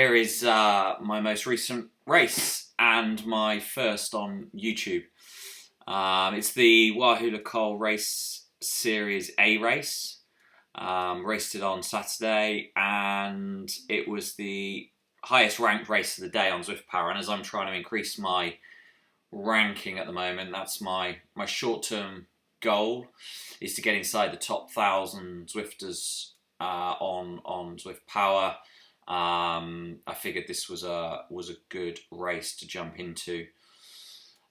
Here is my most recent race and my first on YouTube. It's the Wahoo Le Col Race Series A race. Raced it on Saturday, and it was the highest ranked race of the day on Zwift Power. And as I'm trying to increase my ranking at the moment, that's my short-term goal, is to get inside the top 1,000 Zwifters on Zwift Power. I figured this was a good race to jump into.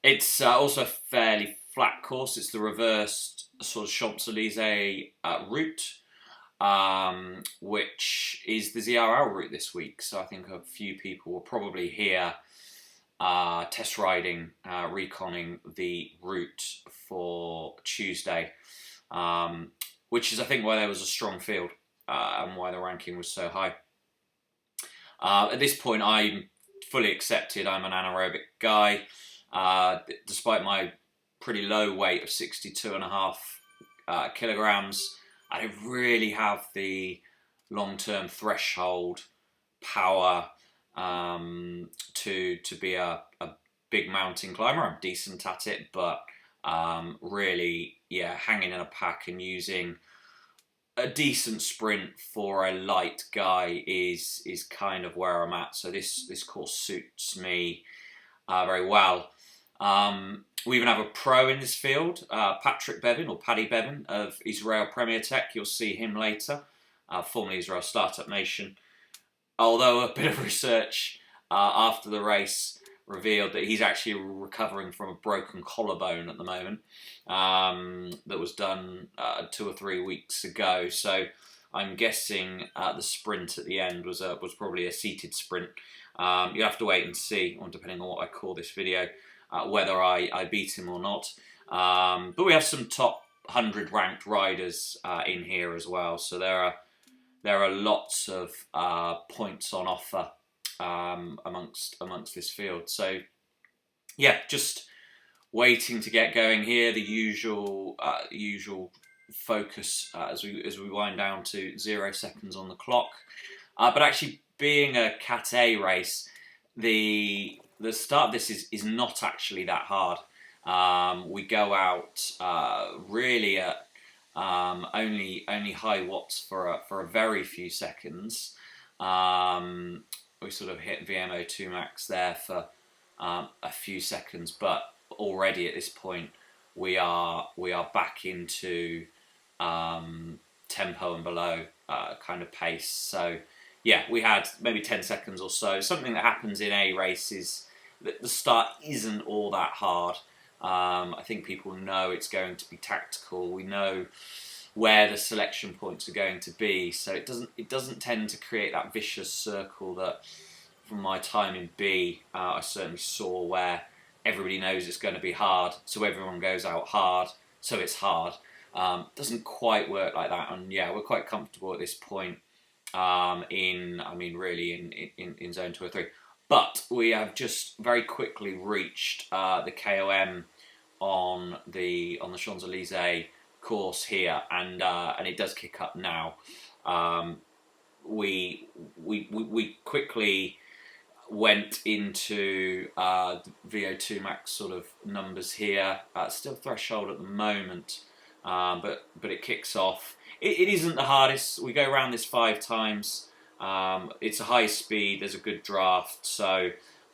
It's also a fairly flat course. It's the reversed sort of Champs-Élysées route, which is the ZRL route this week. So I think a few people will probably hear test riding, reconning the route for Tuesday, which is I think why there was a strong field and why the ranking was so high. At this point, I'm fully accepted. I'm an anaerobic guy. Despite my pretty low weight of 62.5 kilograms, I don't really have the long-term threshold power to be a big mountain climber. I'm decent at it, but really, yeah, hanging in a pack and using a decent sprint for a light guy is kind of where I'm at. So this course suits me very well. We even have a pro in this field, Bevin, or Paddy Bevin of Israel Premier Tech. You'll see him later, formerly Israel Startup Nation. Although a bit of research after the race revealed that he's actually recovering from a broken collarbone at the moment, that was done 2 or 3 weeks ago. So I'm guessing the sprint at the end was probably a seated sprint. You have to wait and see, or depending on what I call this video, whether I beat him or not. But we have some top 100 ranked riders in here as well. So there are lots of points on offer amongst this field. So yeah, just waiting to get going here. The usual focus as we wind down to 0 seconds on the clock. But actually, being a Cat A race, the start of this is not actually that hard. We go out really at only high watts for a very few seconds. We sort of hit VMO2 max there for a few seconds, but already at this point we are back into tempo and below kind of pace. So yeah, we had maybe 10 seconds or so. Something that happens in A races, that the start isn't all that hard. I think people know it's going to be tactical. We know where the selection points are going to be, so it doesn't tend to create that vicious circle that, from my time in B, I certainly saw, where everybody knows it's going to be hard, so everyone goes out hard, so it's hard. Doesn't quite work like that, and yeah, we're quite comfortable at this point in zone 2 or 3. But we have just very quickly reached the KOM on the Champs-Élysées course here, and it does kick up now. We quickly went into the VO2 max sort of numbers here. Still threshold at the moment, but it kicks off. It isn't the hardest. We go around this 5 times. It's a high speed. There's a good draft, so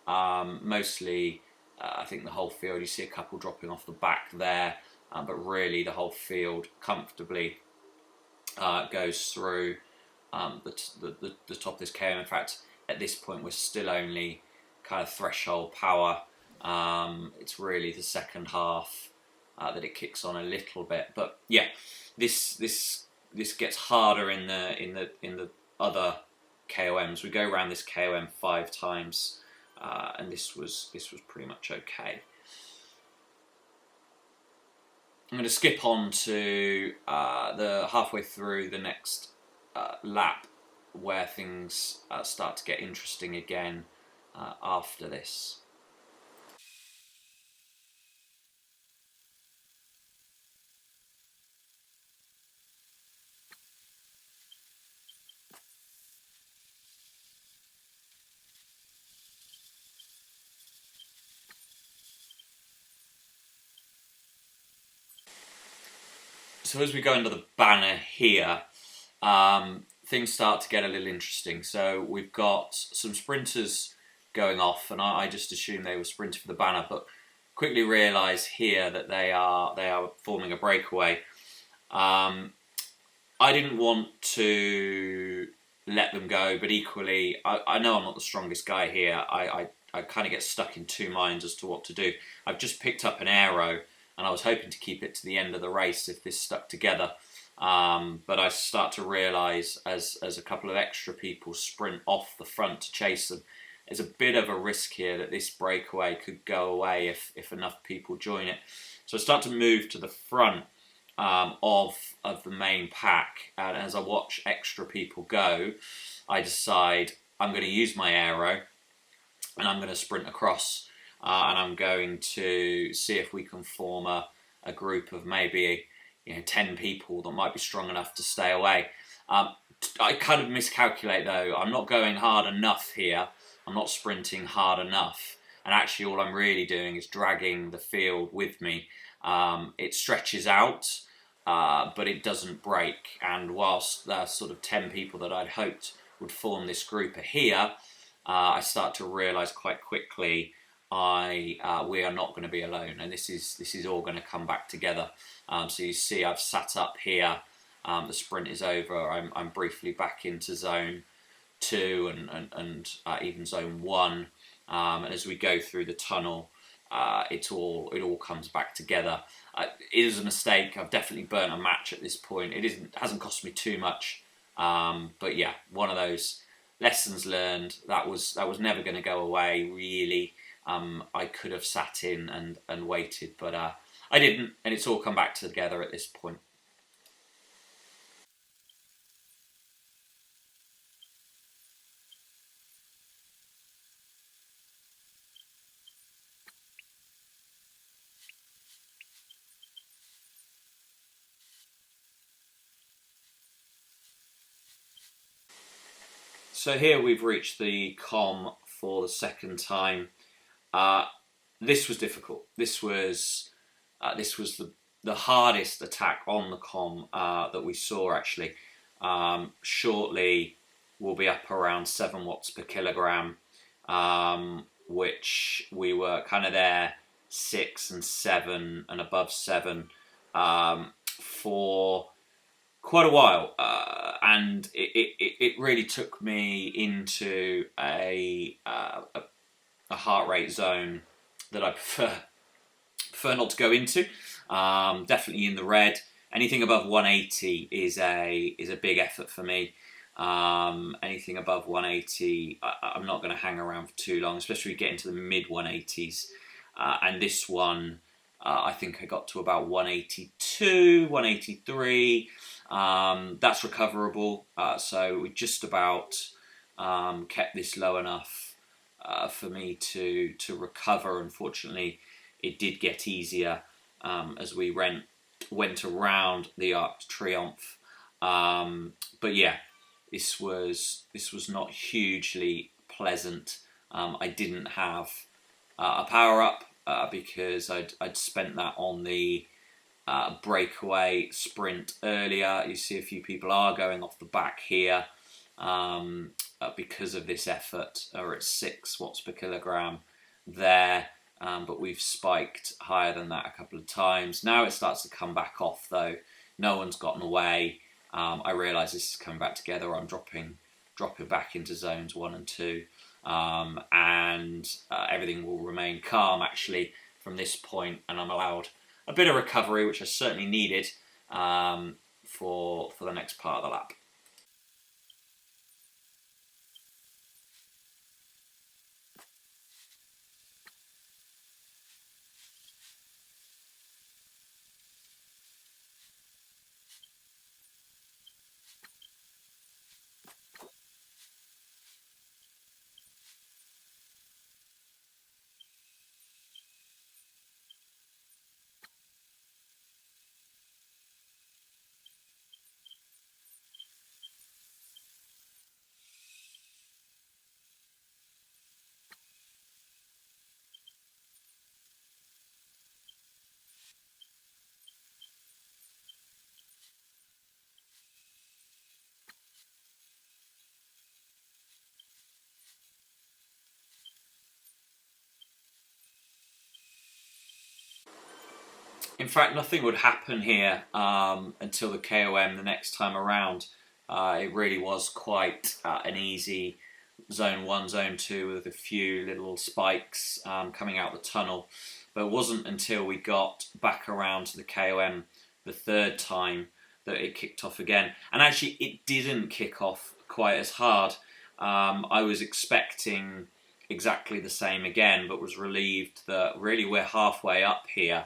mostly I think the whole field. You see a couple dropping off the back there. But really, the whole field comfortably goes through the top of this KM. In fact, at this point, we're still only kind of threshold power. It's really the second half that it kicks on a little bit. But yeah, this gets harder in the other KOMs. We go around this KOM 5 times, and this was pretty much okay. I'm going to skip on to the halfway through the next lap, where things start to get interesting again after this. So as we go under the banner here, things start to get a little interesting. So we've got some sprinters going off, and I just assumed they were sprinting for the banner, but quickly realise here that they are forming a breakaway. I didn't want to let them go, but equally, I know I'm not the strongest guy here. I kind of get stuck in two minds as to what to do. I've just picked up an aero, and I was hoping to keep it to the end of the race if this stuck together. But I start to realise as a couple of extra people sprint off the front to chase them, there's a bit of a risk here that this breakaway could go away if enough people join it. So I start to move to the front of the main pack, and as I watch extra people go, I decide I'm going to use my aero and I'm going to sprint across, and I'm going to see if we can form a group of maybe 10 people that might be strong enough to stay away. I kind of miscalculate though. I'm not going hard enough here. I'm not sprinting hard enough, and actually all I'm really doing is dragging the field with me. It stretches out, but it doesn't break. And whilst there's sort of 10 people that I'd hoped would form this group are here, I start to realise quite quickly we are not going to be alone, and this is all going to come back together. So you see, I've sat up here. The sprint is over. I'm briefly back into zone 2 and even zone 1. And as we go through the tunnel, it all comes back together. It is a mistake. I've definitely burnt a match at this point. Hasn't cost me too much, but yeah, one of those lessons learned. That was never going to go away. Really, I could have sat in and waited, but I didn't, and it's all come back together at this point. So here we've reached the com for the second time. Uh, this was difficult. This was the hardest attack on the com that we saw actually. Shortly, we'll be up around 7 watts per kilogram, which we were kind of there 6 and 7 and above 7 for quite a while, and it really took me into a heart rate zone that I prefer not to go into. Definitely in the red. Anything above 180 is a big effort for me. Anything above 180, I'm not going to hang around for too long, especially if we get into the mid 180s. And this one, I think I got to about 182, 183. That's recoverable. So we just about kept this low enough for me to recover. Unfortunately, it did get easier as we went around the Arc de Triomphe. But yeah, this was not hugely pleasant. I didn't have a power up because I'd spent that on the breakaway sprint earlier. You see a few people are going off the back here because of this effort. Are at 6 watts per kilogram there. But we've spiked higher than that a couple of times. Now it starts to come back off though. No one's gotten away. I realise this is coming back together. I'm dropping back into zones 1 and 2. And everything will remain calm actually from this point, and I'm allowed a bit of recovery, which I certainly needed for the next part of the lap. In fact, nothing would happen here until the KOM the next time around. It really was quite an easy zone 1, zone 2 with a few little spikes coming out the tunnel. But it wasn't until we got back around to the KOM the third time that it kicked off again. And actually, it didn't kick off quite as hard. I was expecting exactly the same again, but was relieved that really we're halfway up here.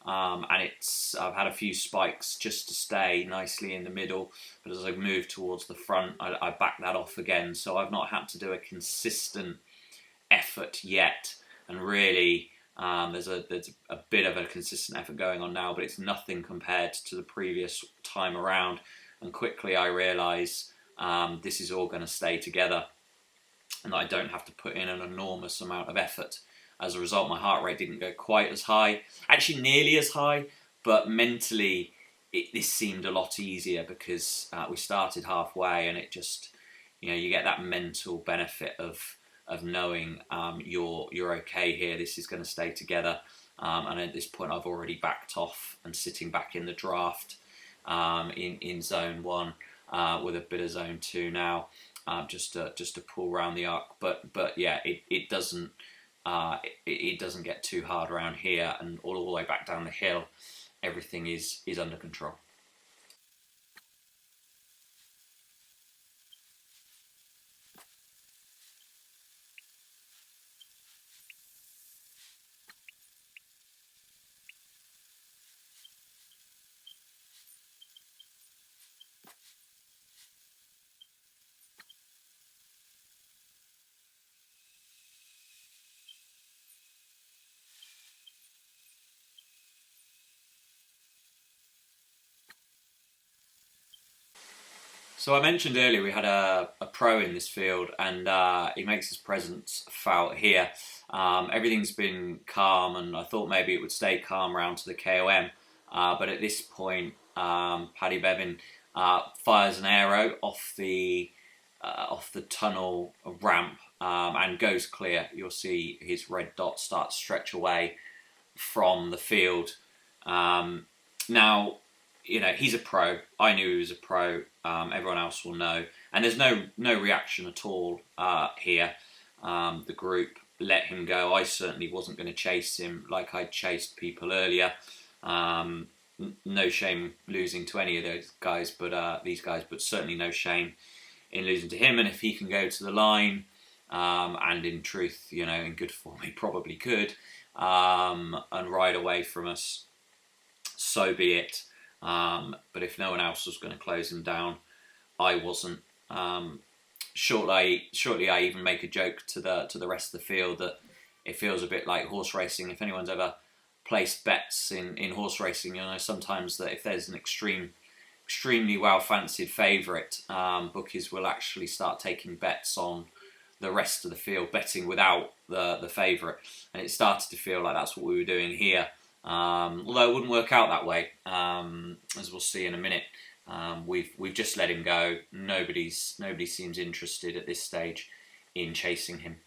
And I've had a few spikes just to stay nicely in the middle, but as I move towards the front, I back that off again. So I've not had to do a consistent effort yet, and really there's a bit of a consistent effort going on now, but it's nothing compared to the previous time around. And quickly I realise this is all going to stay together, and I don't have to put in an enormous amount of effort. As a result, my heart rate didn't go quite as high, actually nearly as high, but mentally this seemed a lot easier because we started halfway, and it just, you get that mental benefit of knowing you're okay here, this is going to stay together. And at this point I've already backed off and sitting back in the draft in zone 1 with a bit of zone 2 now, just to pull around the arc. But yeah, it doesn't get too hard around here, and all the way back down the hill, everything is under control. So I mentioned earlier we had a pro in this field, and he makes his presence felt here. Everything's been calm, and I thought maybe it would stay calm round to the KOM. But at this point, Paddy Bevin fires an arrow off the tunnel ramp and goes clear. You'll see his red dot start to stretch away from the field. Now, he's a pro. I knew he was a pro. Everyone else will know. And there's no reaction at all here. The group let him go. I certainly wasn't going to chase him like I'd chased people earlier. No shame losing to any of those guys, but these guys, but certainly no shame in losing to him. And if he can go to the line, and in truth, in good form, he probably could, and ride away from us, so be it. But if no one else was going to close him down, I wasn't. Shortly, I even make a joke to the rest of the field that it feels a bit like horse racing. If anyone's ever placed bets in horse racing, sometimes that if there's an extremely well fancied favourite, bookies will actually start taking bets on the rest of the field, betting without the favourite, and it started to feel like that's what we were doing here. Although it wouldn't work out that way, as we'll see in a minute. We've just let him go. Nobody seems interested at this stage in chasing him.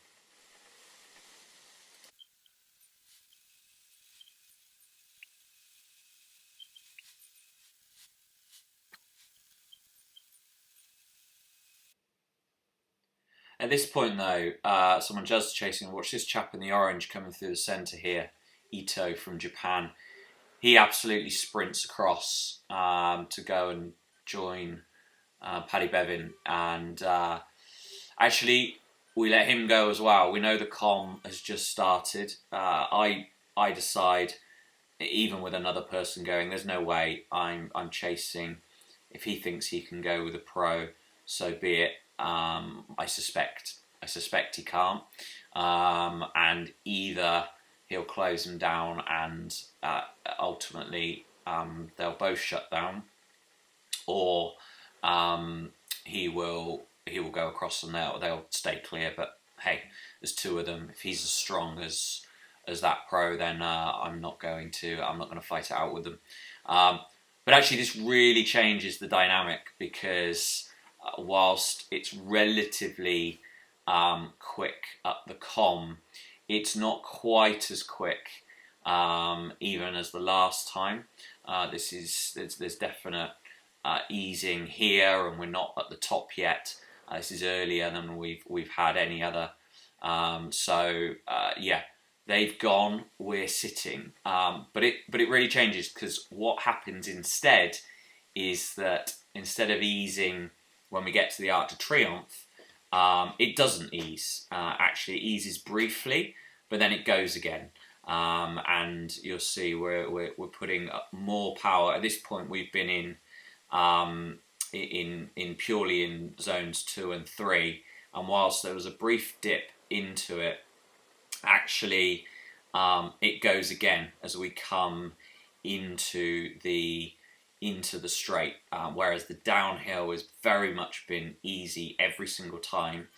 At this point, though, someone does chasing. Watch this chap in the orange coming through the centre here, Ito from Japan. He absolutely sprints across to go and join Paddy Bevin, and actually we let him go as well. We know the comm has just started. I decide, even with another person going, there's no way I'm chasing. If he thinks he can go with a pro, so be it. I suspect he can't, and either he'll close him down and ultimately they'll both shut down, or he will go across and they'll stay clear. But hey, there's two of them. If he's as strong as that pro, then I'm not going to fight it out with them. But actually, this really changes the dynamic, because whilst it's relatively quick up the comm, it's not quite as quick even as the last time. There's definite easing here, and we're not at the top yet. This is earlier than we've had any other. Yeah, they've gone. We're sitting, but it really changes, because what happens instead is that instead of easing when we get to the Arc de Triomphe, it doesn't ease. Actually, it eases briefly, but then it goes again. And you'll see we're putting more power. At this point, we've been in purely in zones 2 and 3, and whilst there was a brief dip into it, actually it goes again as we come into the straight, whereas the downhill has very much been easy every single time.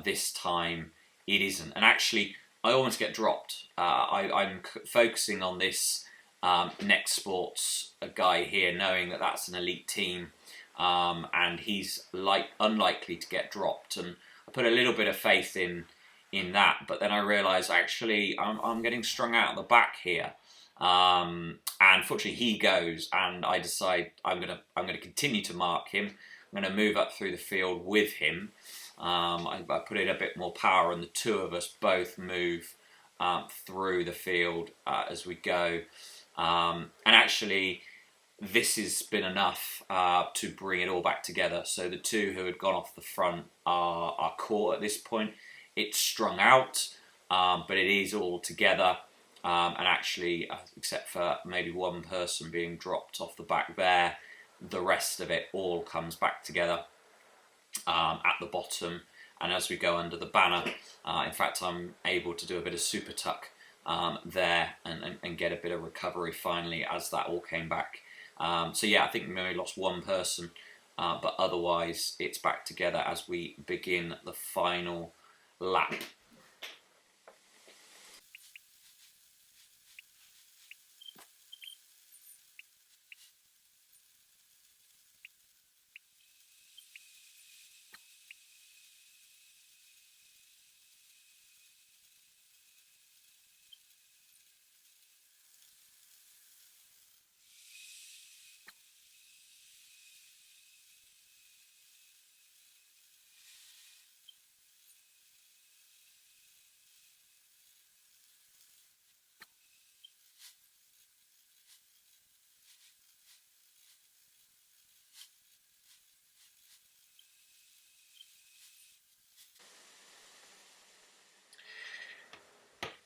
This time it isn't, and actually I almost get dropped. I'm focusing on this Next Sports guy here, knowing that that's an elite team, and he's unlikely to get dropped, and I put a little bit of faith in that, but then I realise actually I'm getting strung out at the back here, and fortunately he goes, and I decide I'm gonna continue to mark him. I'm going to move up through the field with him. I put in a bit more power, and the two of us both move through the field as we go. And actually, this has been enough to bring it all back together. So the two who had gone off the front are caught at this point. It's strung out, but it is all together. And actually, except for maybe one person being dropped off the back there, the rest of it all comes back together at the bottom. And as we go under the banner, in fact, I'm able to do a bit of super tuck there and get a bit of recovery finally as that all came back. So yeah, I think we only lost one person, but otherwise it's back together as we begin the final lap.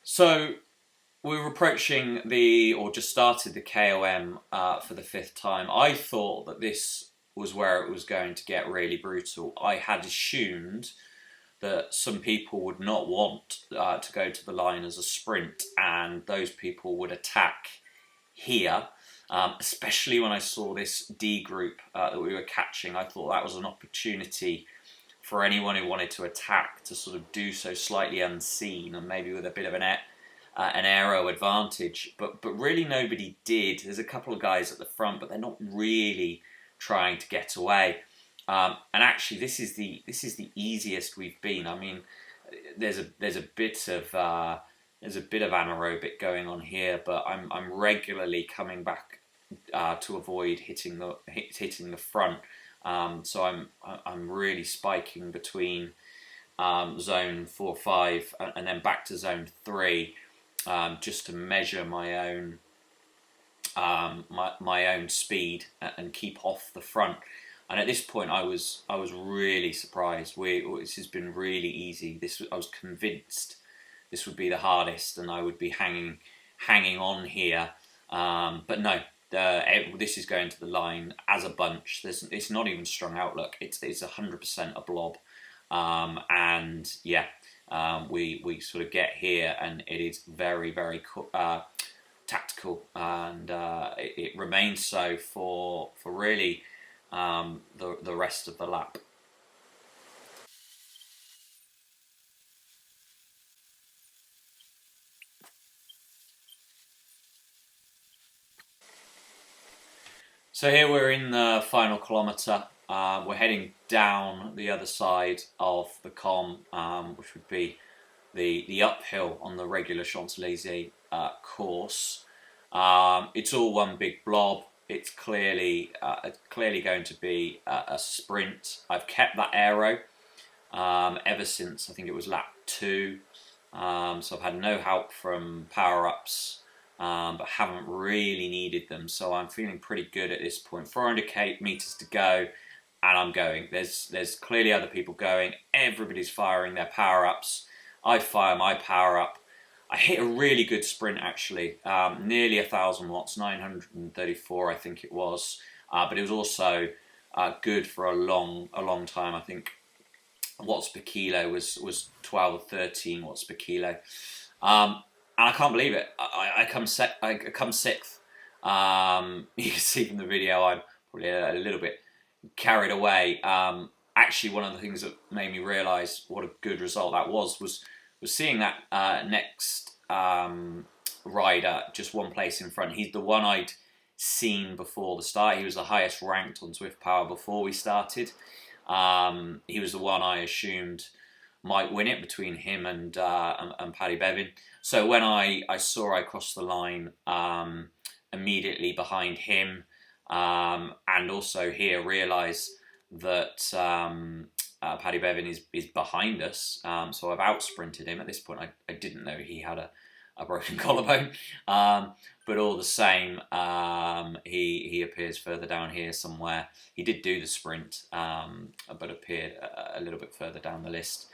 So we were approaching or just started the KOM for the 5th time. I thought that this was where it was going to get really brutal. I had assumed that some people would not want to go to the line as a sprint, and those people would attack here, especially when I saw this D group that we were catching. I thought that was an opportunity for anyone who wanted to attack to sort of do so slightly unseen, and maybe with a bit of an aero advantage, but really nobody did. There's a couple of guys at the front, but they're not really trying to get away. And actually, this is the easiest we've been. I mean, there's a bit of anaerobic going on here, but I'm regularly coming back to avoid hitting the front. So I'm really spiking between zone 4, 5, and then back to zone 3, just to measure my own my own speed and keep off the front. And at this point, I was really surprised. This has been really easy. I was convinced this would be the hardest, and I would be hanging on here. But no, this is going to the line as a bunch. It's not even strung out. Look, it's 100% a blob. And yeah, we sort of get here, and it is very, very tactical, and it remains so for really the rest of the lap. So here we're in the final kilometre. We're heading down the other side of the com, which would be the uphill on the regular Champs-Élysées course. It's all one big blob. It's clearly going to be a sprint. I've kept that aero ever since I think it was lap 2. So I've had no help from power-ups, but haven't really needed them. So I'm feeling pretty good at this point. 400 meters to go, and I'm going. There's clearly other people going. Everybody's firing their power-ups. I fire my power-up. I hit a really good sprint actually, nearly 1,000 watts, 934 I think it was. But it was also good for a long time. I think watts per kilo was 12 or 13 watts per kilo. And I can't believe it. I come sixth. You can see from the video I'm probably a little bit carried away. Actually, one of the things that made me realise what a good result that was seeing that next rider just one place in front. He's the one I'd seen before the start. He was the highest ranked on Zwift Power before we started. He was the one I assumed might win it between him and Paddy Bevin. So when I saw I crossed the line immediately behind him, and also here realise that Paddy Bevin is behind us, so I've out-sprinted him. At this point I didn't know he had a broken collarbone, but all the same he appears further down here somewhere. He did do the sprint, but appeared a little bit further down the list.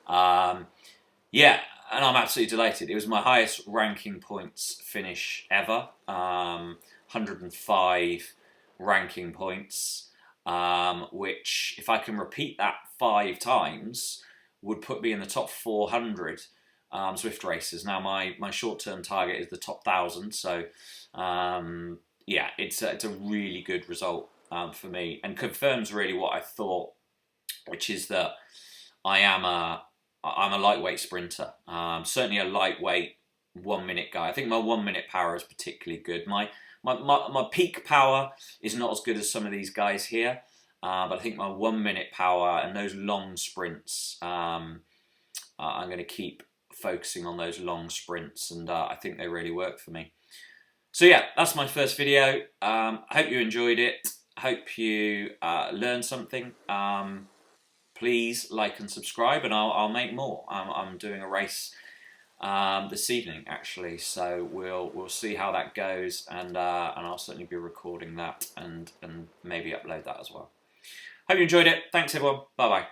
Yeah, and I'm absolutely delighted. It was my highest ranking points finish ever, 105 ranking points, which if I can repeat that 5 times would put me in the top 400 Zwift races. Now my short-term target is the top 1,000, so yeah, it's a really good result for me, and confirms really what I thought, which is that I'm a lightweight sprinter. Certainly a lightweight 1 minute guy. I think my 1 minute power is particularly good. My peak power is not as good as some of these guys here, but I think my 1 minute power and those long sprints, I'm going to keep focusing on those long sprints, and I think they really work for me. So yeah, that's my first video. I hope you enjoyed it. Hope you learned something. Please like and subscribe, and I'll make more. I'm doing a race this evening actually, so we'll see how that goes, and I'll certainly be recording that and maybe upload that as well. Hope you enjoyed it. Thanks everyone. Bye bye.